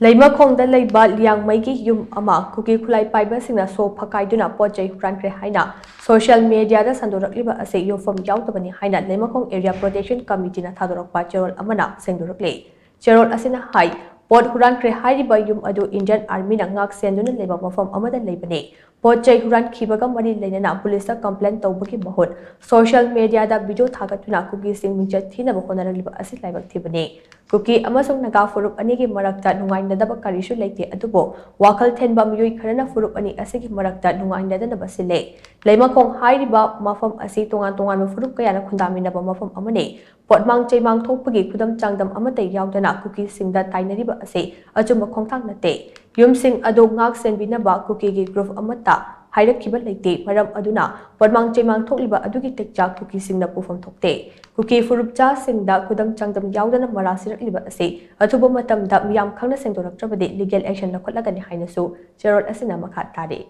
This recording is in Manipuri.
Leimakhongda leiba liangmaigi yum ama Kuki khulai paiba singna so phakaiduna pochei Hurankhre Haina social media da Sandorakliba ase Yumpham Yaodabani Haina Leimakhong area protection committee na thadorakpa cherol amana Sengdorakli cherol asina hai pot Hurankhre hairiba yum adu Indian army na ngak senduna leiba mafam amada leibani pochei Hurankibaga mari leinana police da complaint tawbagi mahut social media da video thagatuna Kuki sing mingchat thina bahonaraliba ase laibak thibani Kuki amasung naga furup ani gi marakta nungai nadaba karisu leite adubo wakal thenba miyoi kharana furup ani asigi marakta nungai nadana basile leimakhong hairiba mafam asi tongan tongan furup kayana khundaminaba mafam amane potmang cheimang thokpagi khudam changdam amate yaudana Kuki singda tainariba ase achuma khongthang nate yum sing ado ngak senbinaba Kuki gi group amata Hairakhiba leite maram aduna potmang cheimang thokliba adugi tekcha Kuki singna pufam thokte Kuki furupcha singda kudam changdam yaudana marasirakliba ase athuba matamda miyam khangna sengdoraktrabade legal action lakhotlagan hainasu cherol asina makha tari